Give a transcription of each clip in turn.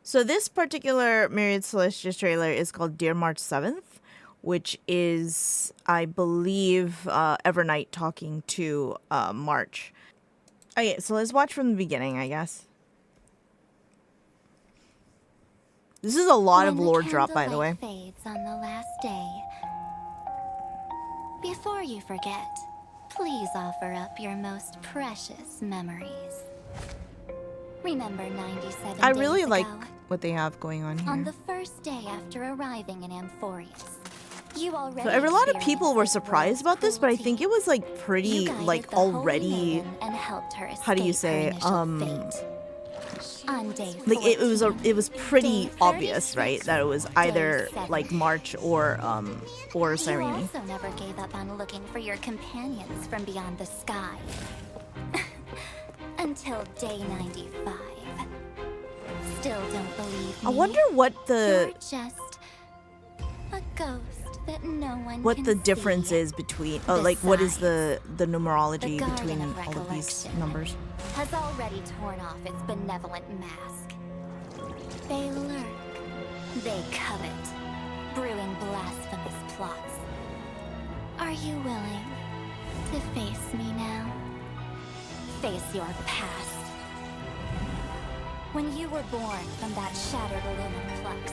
So this particular Myriad Celestia trailer is called Dear March 7th, which is, I believe, Evernight talking to March. Okay, so let's watch from the beginning, I guess. This is a lot of lore drop, by the way. Fades on the last day. Before you forget, please offer up your most precious memories. Remember 97 I really days like ago, what they have going on on here. the first day after arriving in Amphoreus, you already So a lot of people were experienced surprised about this, but I think it was like You pretty, guided like the Holy already, Maiden and helped her how do you escape her say, initial fate. On day like it was pretty Day obvious, right, 36, that it was day either 7. like March or You Cyrene. also never gave up on looking for your companions from beyond the sky. Until day 95. Still don't believe me? I wonder what You're the just a ghost that no one what can the difference see. is between like what is the numerology The between Garden of all of these Recollection numbers. has already torn off its benevolent mask. They lurk. They covet, brewing blasphemous plots. Are you willing to face me now? Face your past. When you were born from that shattered aluminum flux.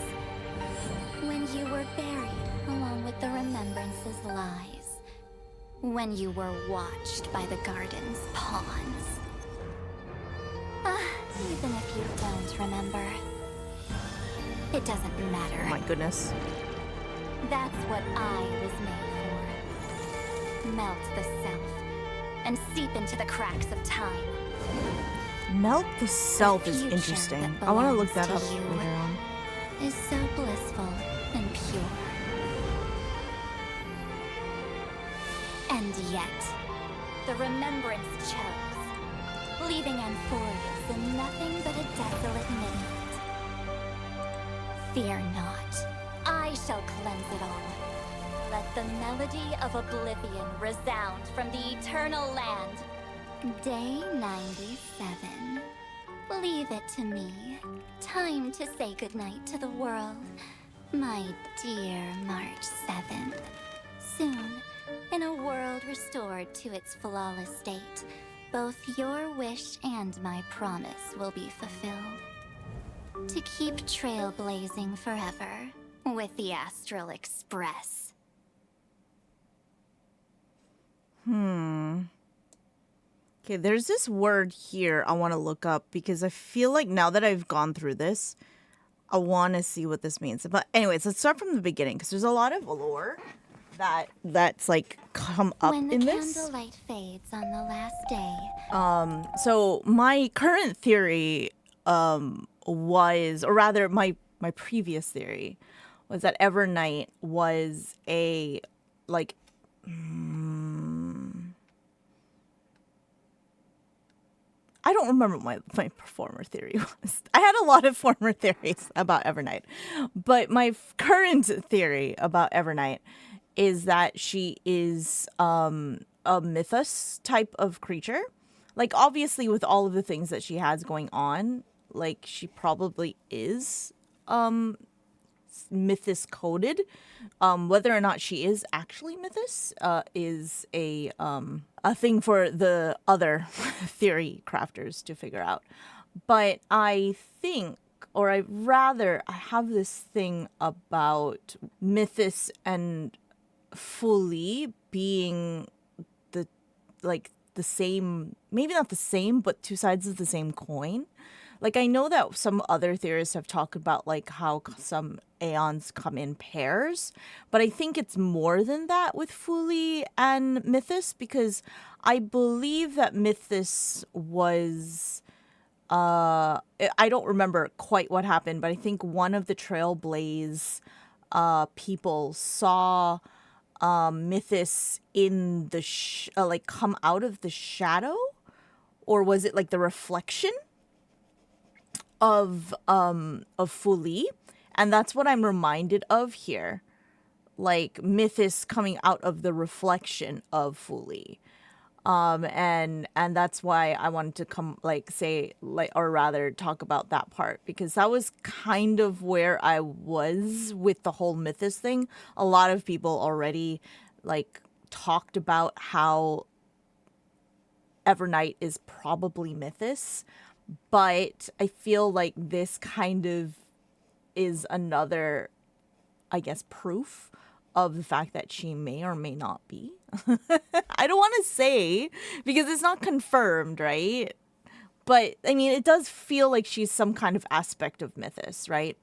When you were buried along with the remembrance's lies. When you were watched by the garden's pawns. Even if you don't remember, it doesn't matter. Oh my goodness. That's what I was made for. Melt the self and seep into the cracks of time. Melt the self is future interesting. that I want to look belongs that to up you. later on. Is so blissful and pure. And yet, the remembrance chose, leaving Amphoreus in nothing but a desolate midnight. Fear not, I shall cleanse it all. Let the melody of oblivion resound from the eternal land. Day 97. Leave it to me. Time to say goodnight to the world. My dear March 7th. Soon, in a world restored to its flawless state, both your wish and my promise will be fulfilled. To keep trailblazing forever with the Astral Express. Okay, there's this word here I want to look up because I feel like now that I've gone through this, I want to see what this means. But anyways, let's start from the beginning because there's a lot of lore that's like come up When the in this. candlelight fades on the last day, So my current theory was, or rather my previous theory was that Evernight was a like I don't remember what my former theory was. I had a lot of former theories about Evernight. But my current theory about Evernight is that she is a mythos type of creature. Like, obviously, with all of the things that she has going on, like, she probably is mythos coded. Whether or not she is actually mythos is a thing for the other theory crafters to figure out. But I think, or I have this thing about mythos and fully being the same, maybe not the same, but two sides of the same coin. Like, I know that some other theorists have talked about, like, how some aeons come in pairs, but I think it's more than that with Fuli and Mythos, because I believe that Mythos was, I don't remember quite what happened, but I think one of the Trailblaze people saw Mythos in the, like, come out of the shadow, or was it, like, the reflection of Fuli, and that's what I'm reminded of here, like Mythos coming out of the reflection of Fuli. And that's why I wanted to or rather talk about that part, because that was kind of where I was with the whole Mythos thing. A lot of people already like talked about how Evernight is probably Mythos, but I feel like this kind of is another, I guess, proof of the fact that she may or may not be. I don't want to say because it's not confirmed, right? But I mean, it does feel like she's some kind of aspect of Mythos, right?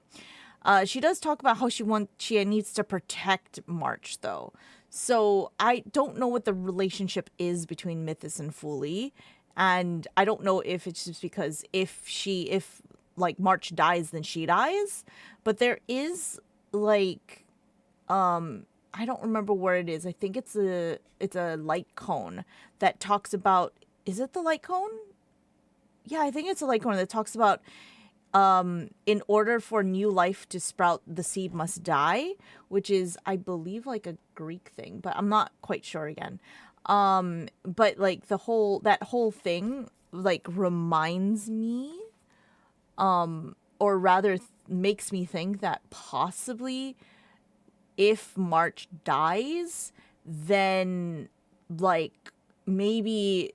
She does talk about how she needs to protect March, though. So I don't know what the relationship is between Mythos and Fuli, and I don't know if it's just because if like March dies, then she dies. But there is like I don't remember where it is. I think it's a light cone that talks about, is it the light cone? Yeah, I think it's a light cone that talks about in order for new life to sprout, the seed must die, which is, I believe, like a Greek thing, but I'm not quite sure again. But like that whole thing like reminds me, or rather makes me think that possibly if March dies, then like maybe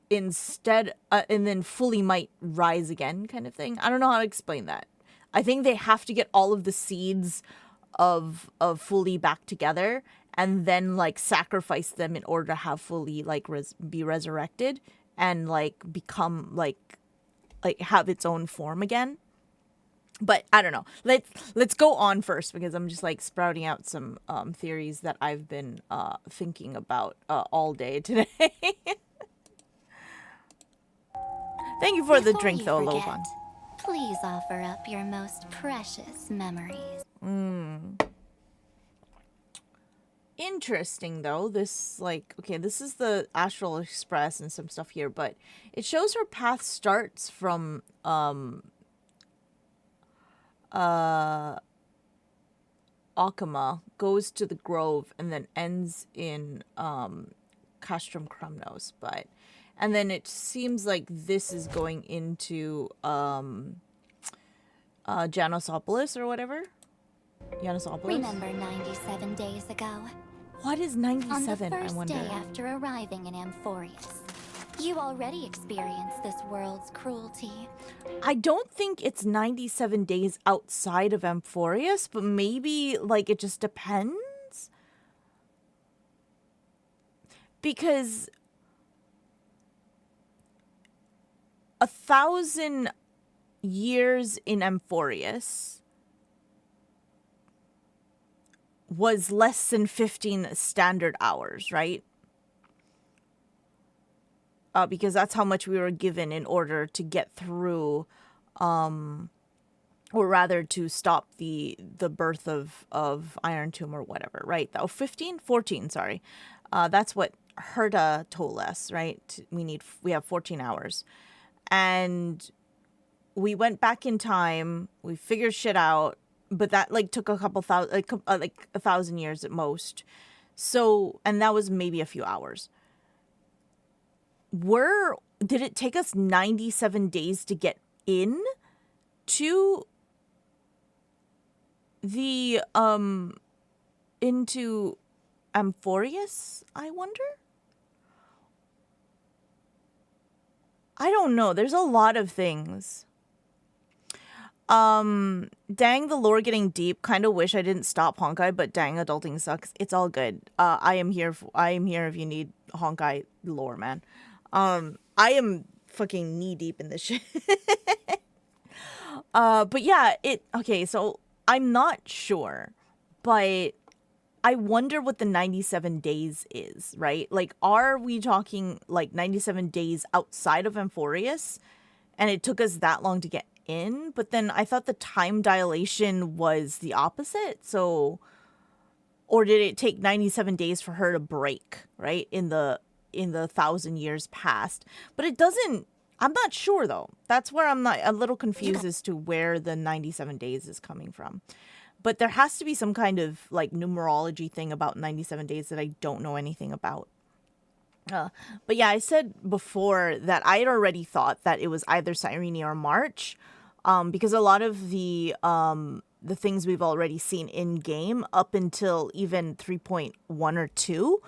instead and then Fully might rise again, kind of thing. I don't know how to explain that. I think they have to get all of the seeds of Fully back together and then like sacrifice them in order to have Fully like be resurrected and like become like have its own form again. But I don't know. Let's go on first, because I'm just like sprouting out some theories that I've been thinking about all day today. Thank you for the drink, though, Lovan. Please offer up your most precious memories. Interesting, though. This, like, okay, this is the Astral Express and some stuff here, but it shows her path starts from Okuma, goes to the Grove, and then ends in Castrum Krumnos, and then it seems like this is going into Janosopolis or whatever. Janosopolis? Remember 97 days ago? What is 97, On the I first wonder? day after arriving in Amphoreus, you already experienced this world's cruelty. I don't think it's 97 days outside of Amphoreus, but maybe, like, it just depends? Because 1,000 years in Amphoreus was less than 15 standard hours, right? Because that's how much we were given in order to get through, or rather to stop the birth of Iron Tomb or whatever, right? Oh, 15? 14, sorry. That's what Herta told us, right? We have 14 hours. And we went back in time, we figured shit out, but that like took a couple thousand, like 1,000 years at most. So, and that was maybe a few hours. Did it take us 97 days to get in to the into Amphoreus, I wonder? I don't know. There's a lot of things. Dang, the lore getting deep. Kind of wish I didn't stop Honkai, but dang, adulting sucks. It's all good. I am here if you need Honkai lore, man. I am fucking knee deep in this shit. But yeah, okay, so I'm not sure, but I wonder what the 97 days is, right? Like, are we talking like 97 days outside of Amphoreus and it took us that long to get in? But then I thought the time dilation was the opposite. So, or did it take 97 days for her to break, right? In the 1,000 years past. But it doesn't, I'm not sure though. That's where I'm not a little confused as to where the 97 days is coming from. But there has to be some kind of like numerology thing about 97 days that I don't know anything about. But yeah, I said before that I had already thought that it was either Cyrene or March, because a lot of the things we've already seen in game up until even 3.1 or 2,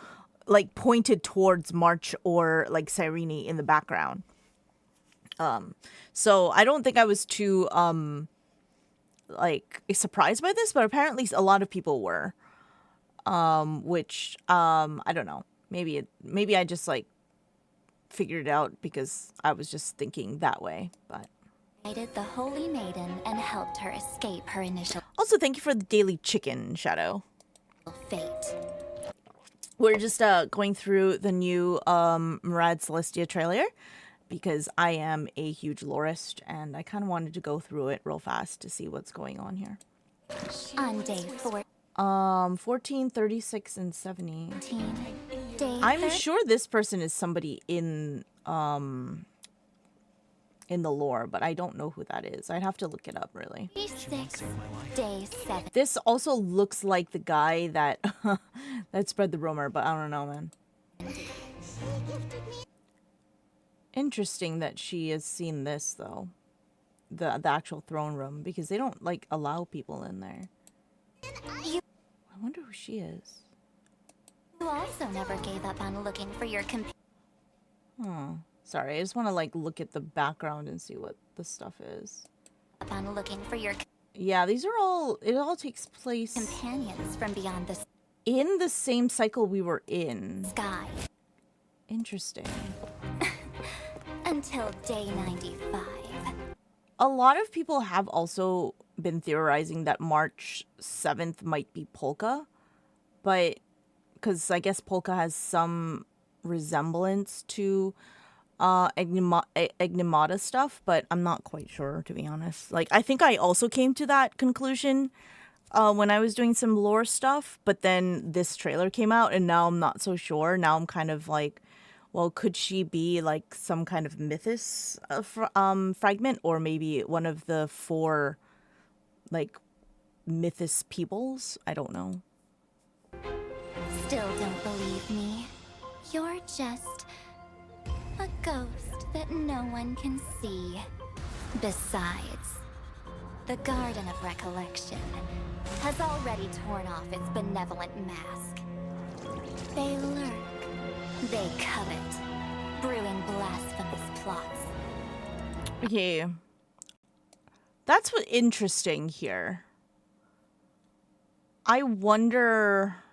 like pointed towards March or like Cyrene in the background. So I don't think I was too like surprised by this, but apparently a lot of people were, which I don't know. Maybe I just like figured it out because I was just thinking that way. But Guided the Holy Maiden and helped her escape her initial also, thank you for the daily chicken, Shadow. fate. We're just going through the new Myriad Celestia trailer because I am a huge lorist and I kind of wanted to go through it real fast to see what's going on here. On day 14, 36, and 70. 14, day I'm sure this person is somebody in the lore, but I don't know who that is. I'd have to look it up, really. 36, day 7. This also looks like the guy that that spread the rumor, but I don't know, man. Interesting that she has seen this, though. The actual throne room, because they don't, like, allow people in there. I wonder who she is. You also never gave up on looking for your companion. Sorry, I just want to, like, look at the background and see what the stuff is. On looking for your Yeah, these are all... It all takes place... companions from beyond the in the same cycle we were in. sky. Interesting. Until day 95. A lot of people have also been theorizing that March 7th might be Polka, but because I guess Polka has some resemblance to Enigmata stuff, but I'm not quite sure, to be honest. Like, I think I also came to that conclusion when I was doing some lore stuff, but then this trailer came out and now I'm not so sure. Now I'm kind of like, well, could she be like some kind of mythos fragment, or maybe one of the 4 like mythos peoples? I don't know. Still don't believe me. You're just a ghost that no one can see. Besides, the Garden of Recollection has already torn off its benevolent mask. They lurk. They covet, brewing blasphemous plots. Okay. That's what interesting here. I wonder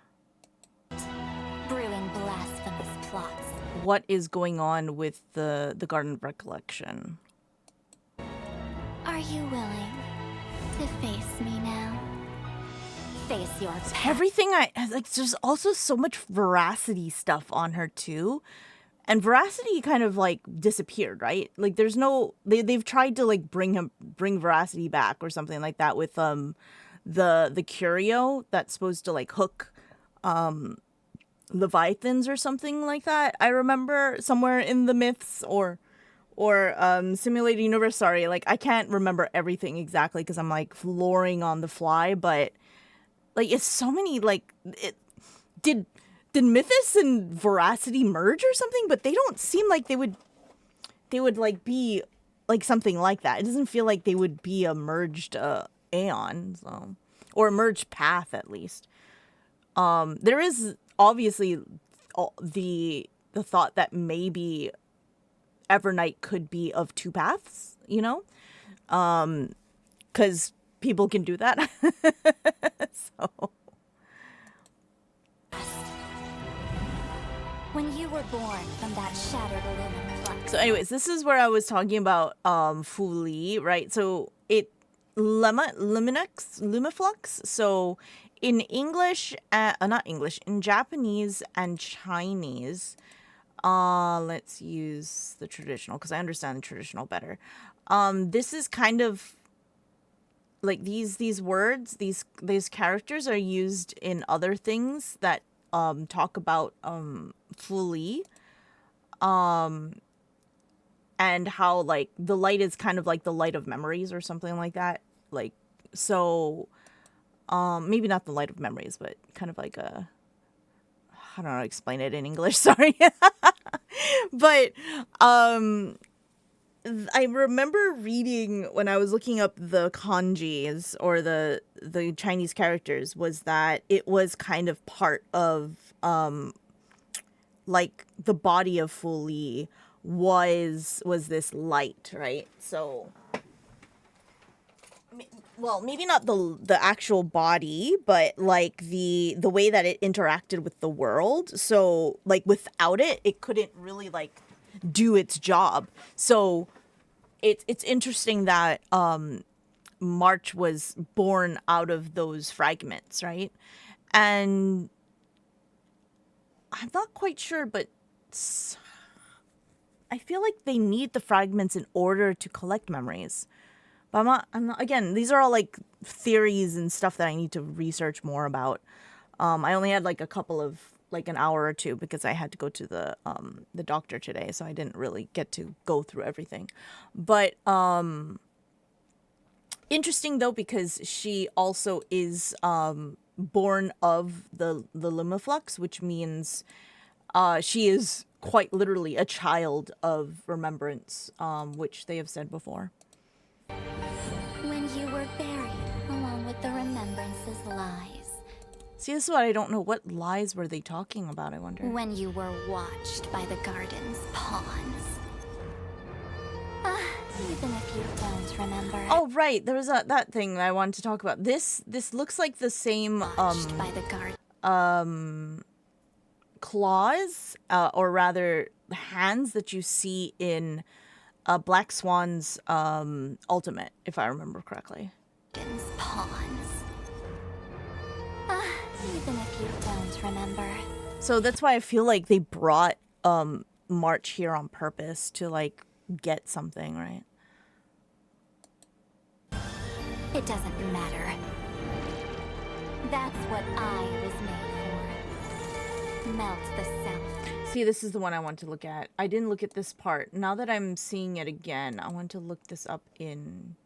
Brewing blasphemous plots. what is going on with the Garden of Recollection. Are you willing to face me now? Face your past. Everything like, there's also so much Veracity stuff on her too. And Veracity kind of like disappeared, right? Like there's no they've tried to like bring Veracity back or something like that with the curio that's supposed to like hook Leviathans or something like that. I remember somewhere in the myths or Simulated Universe. Sorry, like I can't remember everything exactly because I'm like loring on the fly, but like it's so many like did Mythos and Veracity merge or something? But they don't seem like they would like be like something like that. It doesn't feel like they would be a merged aeon, so, or a merged path at least. There is obviously the thought that maybe Evernight could be of 2 paths, you know, because people can do that. So. When you were born from that shattered lunar flux. So anyways, this is where I was talking about Fu Li, right? So it lumiflux. So in English, not English, in Japanese and Chinese, let's use the traditional because I understand the traditional better. This is kind of like these words, these characters are used in other things that talk about Fu Li, and how like the light is kind of like the light of memories or something like that. Like, so Maybe not the light of memories, but kind of like a, I don't know how to explain it in English, sorry. But I remember reading when I was looking up the kanjis or the Chinese characters, was that it was kind of part of like the body of Fu Li was this light, right? So, well, maybe not the actual body, but like the way that it interacted with the world. So like without it, it couldn't really like do its job. So it's interesting that March was born out of those fragments, right? And I'm not quite sure, but I feel like they need the fragments in order to collect memories. But I'm not, again, these are all like theories and stuff that I need to research more about. I only had like a couple of, like an hour or two, because I had to go to the doctor today, so I didn't really get to go through everything. But interesting though, because she also is born of the limiflux, which means she is quite literally a child of remembrance, which they have said before. When you were buried along with the remembrance's lies. See, this is what I don't know. What lies were they talking about, I wonder? When you were watched by the garden's pawns. Even if you don't remember. Oh, right. There was that thing that I wanted to talk about. This looks like the same Watched by the garden. claws, or rather hands that you see in Black Swan's ultimate, if I remember correctly. Garden's pawns. Even if you don't remember. So that's why I feel like they brought March here on purpose to like get something, right? It doesn't matter. That's what I was made for. Melt the self. See, this is the one I want to look at. I didn't look at this part. Now that I'm seeing it again, I want to look this up in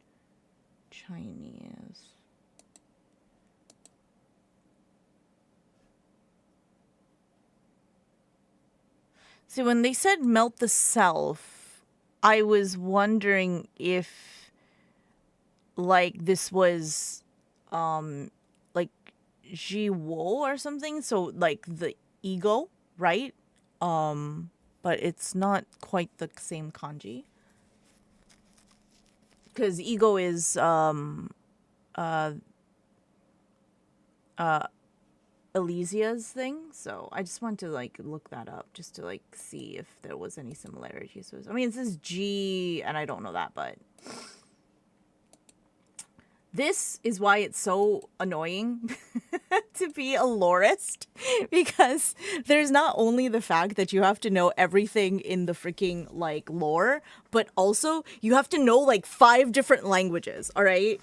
Chinese. See, when they said melt the self, I was wondering if, like, this was, like, Jiwo or something. So, like, the ego, right? But it's not quite the same kanji. Because ego is, Elysia's thing, so I just want to like look that up just to like see if there was any similarities. I mean, it says G, and I don't know that, but this is why it's so annoying to be a lorist, because there's not only the fact that you have to know everything in the freaking like lore, but also you have to know like 5 different languages. All right.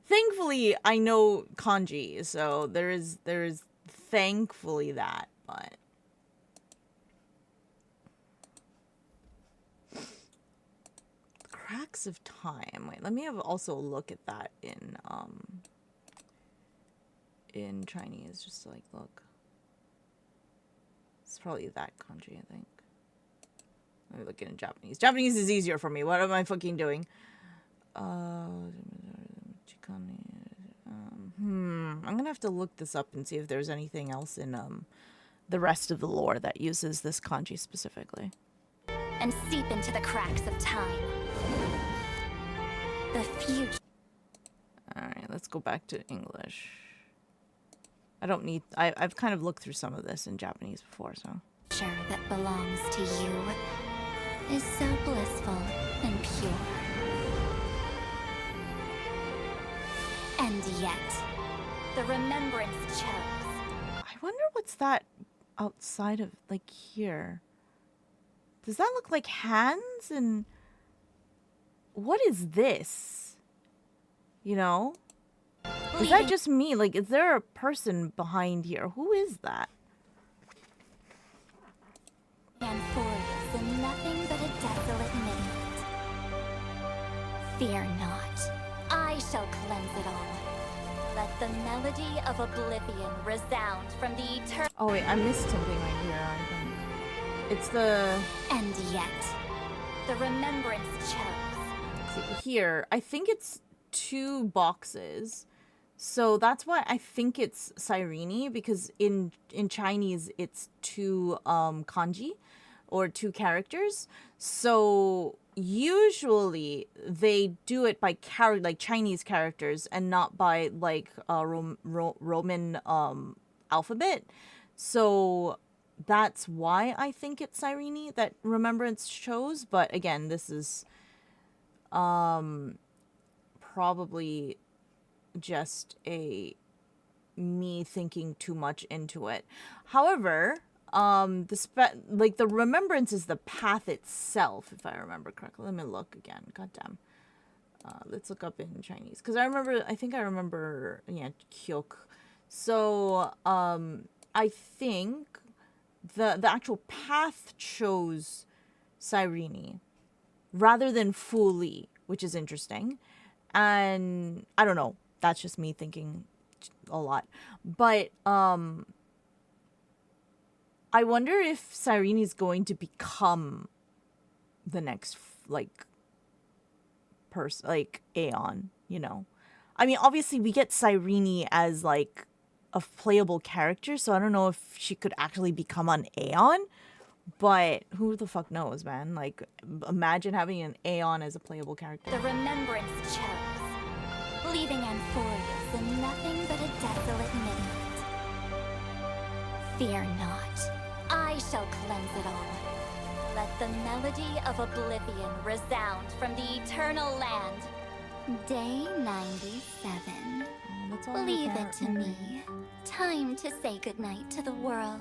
Thankfully I know kanji, so there is thankfully that, but cracks of time. Wait, let me have also a look at that in Chinese, just to like look. It's probably that kanji, I think. Let me look at it in Japanese. Japanese is easier for me. What am I fucking doing? I'm gonna have to look this up and see if there's anything else in the rest of the lore that uses this kanji specifically. And seep into the cracks of time. The future. Alright, let's go back to English. I don't need... I've kind of looked through some of this in Japanese before, so... that belongs to you is so blissful and pure. And yet, the remembrance chose. I wonder what's that outside of, like, here. Does that look like hands? And what is this? You know? Is that just me? Like, is there a person behind here? Who is that? And for is in nothing but a desolate midnight. Fear not. I shall cleanse it all. Let the melody of oblivion resound from the eternal. Oh wait, I missed something right here. It's the... And yet, the remembrance chose. See, here, I think it's 2 boxes. So that's why I think it's 𝒖𝒓𝒕, because in Chinese it's 2 kanji or 2 characters. So usually they do it by like Chinese characters and not by like Roman alphabet. So that's why I think it's 𝒖𝒓𝒕 that remembrance chose. But again, this is probably just me thinking too much into it. However, the remembrance is the path itself, if I remember correctly. Let me look again. Goddamn. Let's look up in Chinese, because I think I remember, yeah, kyok. So I think the actual path chose 𝒖𝒓𝒕 rather than fully, which is interesting. And I don't know, that's just me thinking a lot. But I wonder if 𝒖𝒓𝒕 is going to become the next Aeon, you know. I mean, obviously we get 𝒖𝒓𝒕 as like a playable character, so I don't know if she could actually become an Aeon. But who the fuck knows, man? Like, imagine having an Aeon as a playable character. The remembrance chose, leaving Amphorius in nothing but a desolate midnight. Fear not. I shall cleanse it all. Let the melody of oblivion resound from the eternal land. Day 97. That's all Leave it to me. Time to say goodnight to the world.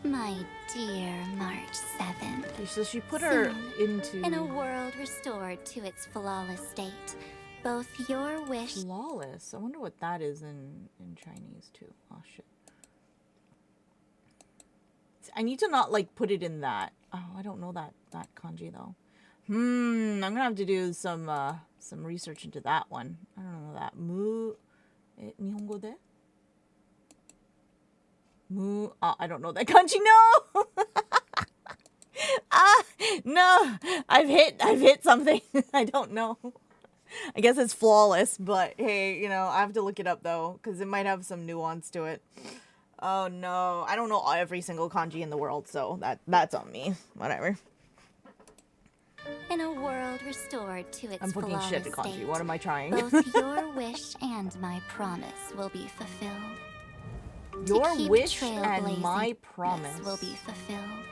My dear March 7th. Okay, so she put her into... In a world restored to its flawless state, both your wish... Flawless? I wonder what that is in Chinese, too. Oh, shit. I need to not, like, put it in that. Oh, I don't know that kanji, though. I'm gonna have to do some research into that one. I don't know that. Nihongo de? I don't know that kanji. No. No. I've hit something. I don't know. I guess it's flawless, but hey, you know, I have to look it up though, because it might have some nuance to it. Oh no, I don't know every single kanji in the world, so that's on me. Whatever. In a world restored to its I'm fucking flawless shit at kanji. state, What am I trying? both your wish and my promise will be fulfilled. Your wish and my promise will be fulfilled.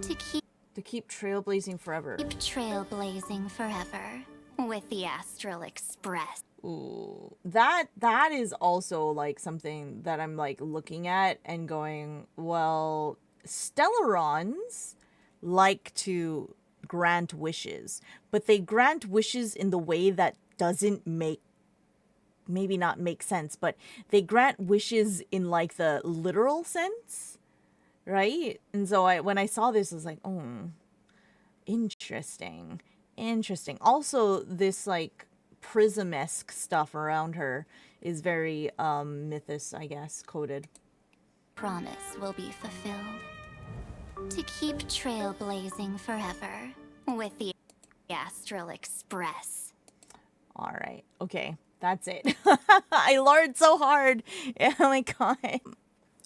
To keep trailblazing forever. Keep trailblazing forever with the Astral Express. Ooh, that is also like something that I'm like looking at and going, well, Stellarons like to grant wishes, but they grant wishes in the way that doesn't maybe not make sense, but they grant wishes in like the literal sense, right? And so when I saw this, I was like, oh, interesting. Also, this like prism-esque stuff around her is very mythos, I guess, coded. Promise will be fulfilled. To keep trailblazing forever with the Astral Express. All right. Okay. That's it. I learned so hard. Oh my god.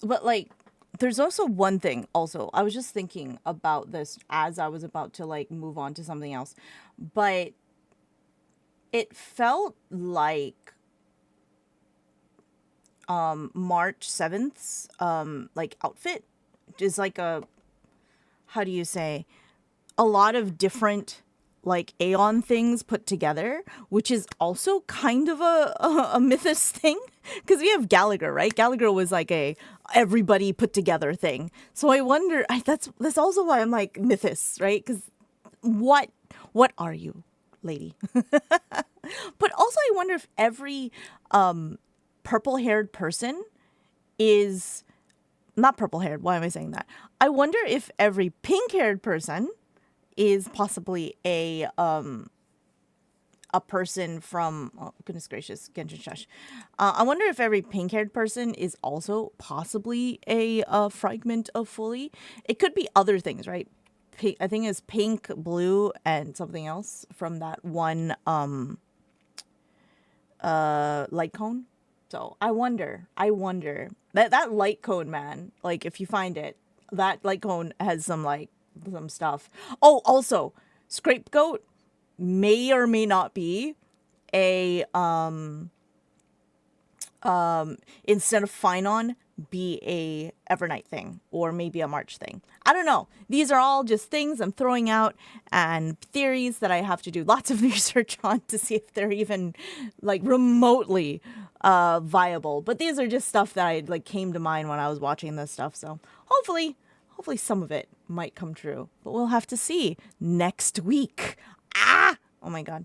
But like, there's also one thing also. I was just thinking about this as I was about to like move on to something else. But it felt like March 7th's like outfit is like a, how do you say, a lot of different like Aeon things put together, which is also kind of a mythos thing, because we have Gallagher, right? Gallagher was like a everybody put together thing. So I wonder, that's also why I'm like mythos, right? Because what are you, lady? But also I wonder if every purple-haired person is not purple-haired. Why am I saying that? I wonder if every pink-haired person is possibly a a person from, oh goodness gracious, Genshin Shush. I wonder if every pink-haired person is also possibly a fragment of Fully. It could be other things, right? Pink, I think it's pink, blue, and something else from that one light cone. So I wonder that light cone, man, like if you find it, that light cone has some stuff. Oh, also, Scapegoat may or may not be a instead of Finon, be a Evernight thing, or maybe a March thing. I don't know. These are all just things I'm throwing out and theories that I have to do lots of research on to see if they're even like remotely viable. But these are just stuff that I like came to mind when I was watching this stuff. So hopefully some of it might come true. But we'll have to see next week. Ah! Oh my god.